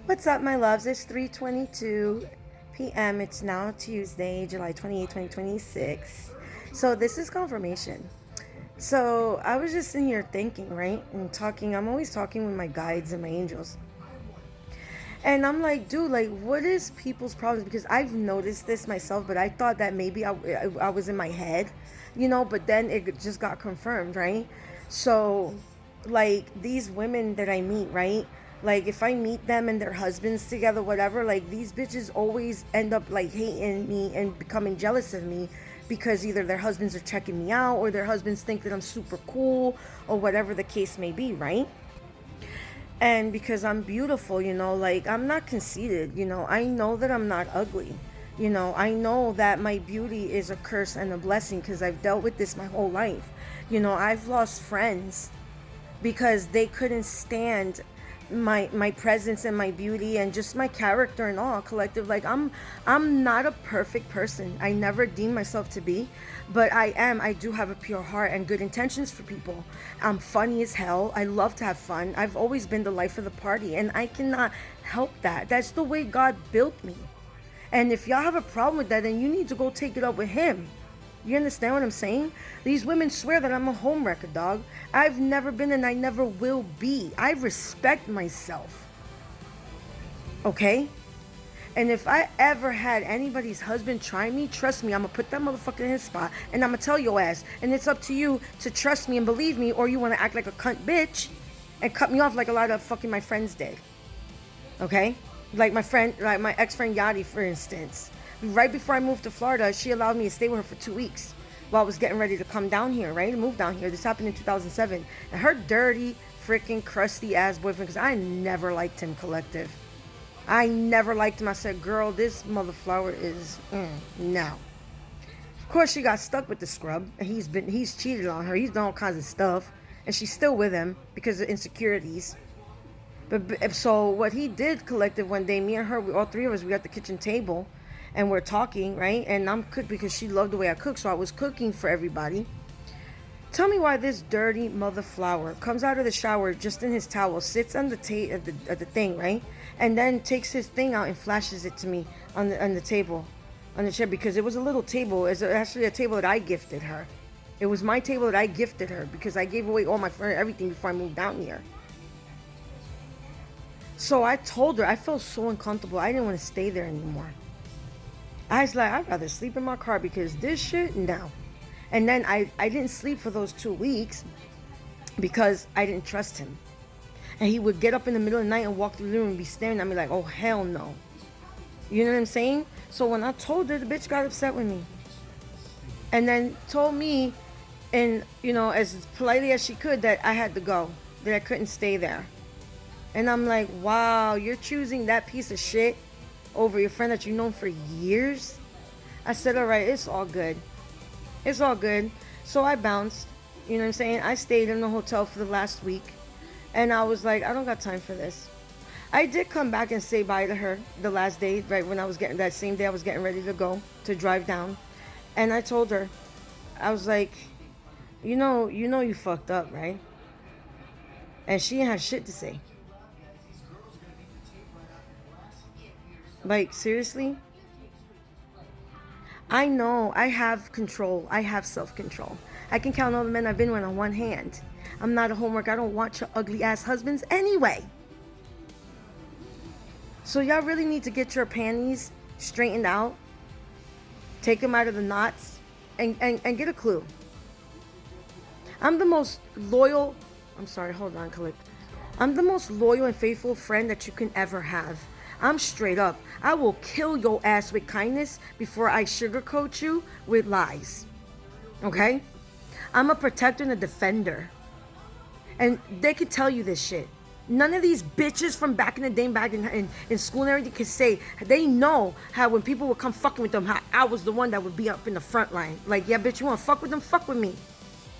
What's up, my loves? It's 3:22 p.m. It's now Tuesday, July 28, 2026. So this is confirmation. So I was just in here thinking, right? And talking. I'm always talking with my guides and my angels. And I'm like, dude, like, what is people's problems? Because I've noticed this myself, but I thought that maybe I was in my head, but then it just got confirmed, right? So, like, these women that I meet, right? Like, if I meet them and their husbands together, whatever, like, these bitches always end up, like, hating me and becoming jealous of me because either their husbands are checking me out or their husbands think that I'm super cool or whatever the case may be, right? And because I'm beautiful, like I'm not conceited, I know that I'm not ugly. I know that my beauty is a curse and a blessing because I've dealt with this my whole life. I've lost friends because they couldn't stand my presence and my beauty and just my character and all collective. Like I'm not a perfect person. I never deem myself to be, but I do have a pure heart and good intentions for people. I'm funny as hell. I love to have fun. I've always been the life of the party, and I cannot help that. That's the way God built me. And if y'all have a problem with that, then you need to go take it up with him. You understand what I'm saying? These women swear that I'm a homewrecker, dog. I've never been and I never will be. I respect myself. Okay? And if I ever had anybody's husband try me, trust me, I'm going to put that motherfucker in his spot and I'm going to tell your ass. And it's up to you to trust me and believe me, or you want to act like a cunt bitch and cut me off like a lot of fucking my friends did. Okay? Like my ex-friend Yadi, for instance. Right before I moved to Florida, she allowed me to stay with her for 2 weeks while I was getting ready to come down here, right? To move down here. This happened in 2007. And her dirty, freaking, crusty ass boyfriend, because I never liked him, collective. I never liked him. I said, girl, this mother flower is, no. Of course, she got stuck with the scrub. And he's cheated on her. He's done all kinds of stuff. And she's still with him because of insecurities. But so what he did, collective, one day, me and her, all three of us, we at the kitchen table. And we're talking, right? And I'm cooked because she loved the way I cook, so I was cooking for everybody. Tell me why this dirty mother flower comes out of the shower just in his towel, sits on the at the thing, right? And then takes his thing out and flashes it to me on the table, on the chair, because it was a little table. It's actually a table that I gifted her. It was my table that I gifted her because I gave away all my furniture, everything before I moved down here. So I told her I felt so uncomfortable. I didn't want to stay there anymore. I was like, I'd rather sleep in my car because this shit, no. And then I didn't sleep for those 2 weeks because I didn't trust him. And he would get up in the middle of the night and walk through the room and be staring at me like, oh, hell no. You know what I'm saying? So when I told her, the bitch got upset with me. And then told me, and, as politely as she could, that I had to go, that I couldn't stay there. And I'm like, wow, you're choosing that piece of shit over your friend that you've known for years? I said, all right, it's all good. It's all good. So I bounced. You know what I'm saying? I stayed in the hotel for the last week. And I was like, I don't got time for this. I did come back and say bye to her the last day, right when that same day I was getting ready to go, to drive down. And I told her, I was like, you fucked up, right? And she didn't have shit to say. Like, seriously? I know I have control. I have self-control. I can count all the men I've been with on one hand. I'm not a homework. I don't want your ugly ass husbands anyway. So y'all really need to get your panties straightened out. Take them out of the knots and get a clue. I'm the most loyal. I'm sorry, hold on, Khalid. I'm the most loyal and faithful friend that you can ever have. I'm straight up. I will kill your ass with kindness before I sugarcoat you with lies. Okay? I'm a protector and a defender. And they can tell you this shit. None of these bitches from back in the day, back in school and everything, can say, they know how when people would come fucking with them, how I was the one that would be up in the front line. Like, yeah, bitch, you want to fuck with them? Fuck with me.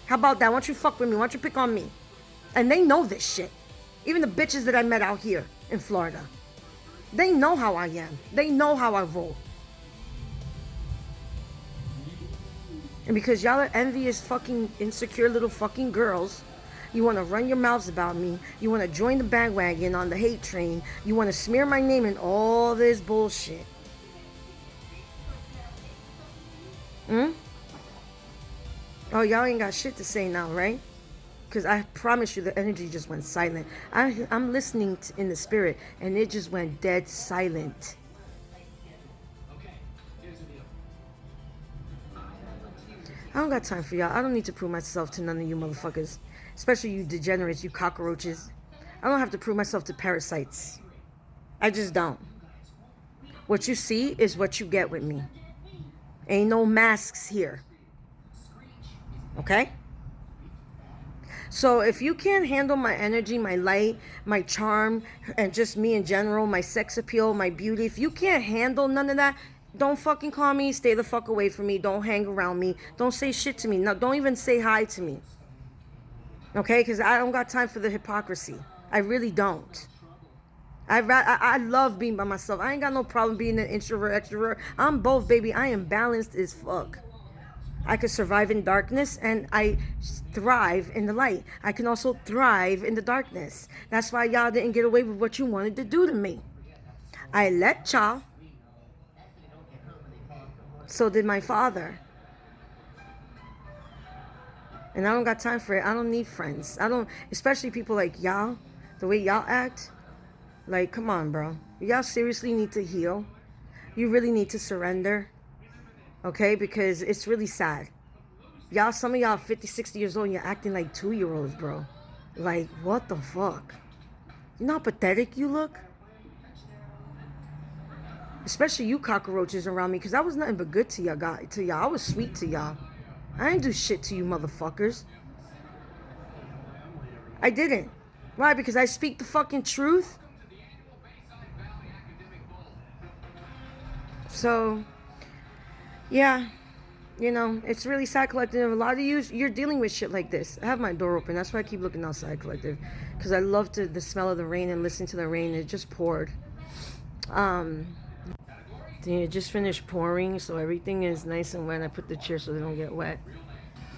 How about that? Why don't you fuck with me? Why don't you pick on me? And they know this shit. Even the bitches that I met out here in Florida. They know how I am. They know how I roll. And because y'all are envious fucking insecure little fucking girls You want to run your mouths about me. You want to join the bandwagon on the hate train. You want to smear my name in all this bullshit. Oh, y'all ain't got shit to say now, right? Because I promise you the energy just went silent. I'm listening in the spirit, and it just went dead silent. I don't got time for y'all. I don't need to prove myself to none of you motherfuckers. Especially you degenerates, you cockroaches. I don't have to prove myself to parasites. I just don't. What you see is what you get with me. Ain't no masks here. Okay? So if you can't handle my energy, my light, my charm, and just me in general, my sex appeal, my beauty, if you can't handle none of that, don't fucking call me. Stay the fuck away from me. Don't hang around me. Don't say shit to me. No, don't even say hi to me. Okay? Because I don't got time for the hypocrisy. I really don't. I love being by myself. I ain't got no problem being an introvert, extrovert. I'm both, baby. I am balanced as fuck. I could survive in darkness, and I thrive in the light. I can also thrive in the darkness. That's why y'all didn't get away with what you wanted to do to me. I let y'all. So did my father. And I don't got time for it. I don't need friends. I don't, especially people like y'all, the way y'all act. Like, come on, bro. Y'all seriously need to heal. You really need to surrender. Okay, because it's really sad. Y'all, some of y'all 50, 60 years old and you're acting like 2-year-olds, bro. Like, what the fuck? You know how pathetic you look? Especially you cockroaches around me, because I was nothing but good to y'all. I was sweet to y'all. I didn't do shit to you motherfuckers. I didn't. Why? Because I speak the fucking truth? So, yeah, you know, it's really sad, Collective. A lot of you, you're dealing with shit like this. I have my door open. That's why I keep looking outside, Collective. Because I love the smell of the rain and listen to the rain. It just poured. It just finished pouring, so everything is nice and wet. I put the chair so they don't get wet.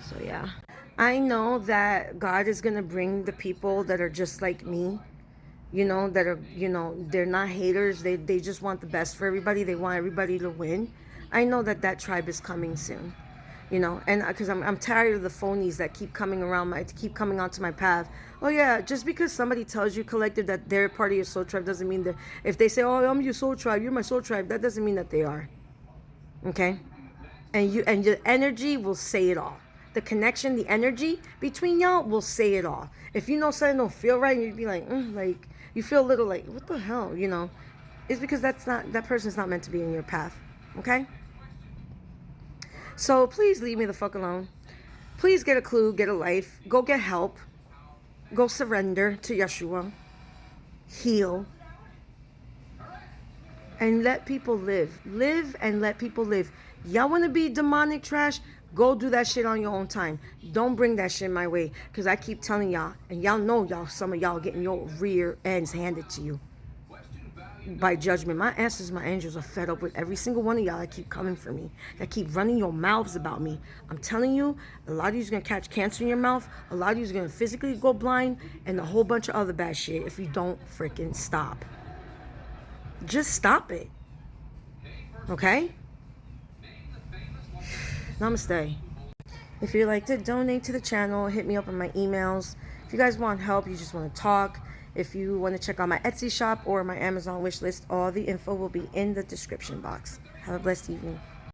So, yeah. I know that God is going to bring the people that are just like me. You know, that are, you know, they're not haters. They just want the best for everybody. They want everybody to win. I know that tribe is coming soon. You know, and because I'm tired of the phonies that keep coming around keep coming onto my path. Oh yeah, just because somebody tells you, Collective, that they're part of your soul tribe doesn't mean that. If they say, oh, I'm your soul tribe, you're my soul tribe, that doesn't mean that they are. Okay? And your energy will say it all. The connection, the energy between y'all will say it all. If you know something don't feel right, and you'd be like, like, you feel a little like, what the hell, you know? It's because that person's not meant to be in your path. Okay? So please leave me the fuck alone. Please get a clue, get a life. Go get help. Go surrender to Yeshua. Heal. And let people live. Live and let people live. Y'all want to be demonic trash? Go do that shit on your own time. Don't bring that shit my way. Because I keep telling y'all, and y'all know some of y'all getting your rear ends handed to you by judgment. My ancestors, my angels are fed up with every single one of y'all that keep coming for me, that keep running your mouths about me. I'm telling you, a lot of you's gonna catch cancer in your mouth, a lot of you's gonna physically go blind, and a whole bunch of other bad shit if you don't freaking stop. Just stop it. Okay? Namaste. If you'd like to donate to the channel, hit me up on my emails. If you guys want help, you just want to talk, if you want to check out my Etsy shop or my Amazon wish list, all the info will be in the description box. Have a blessed evening.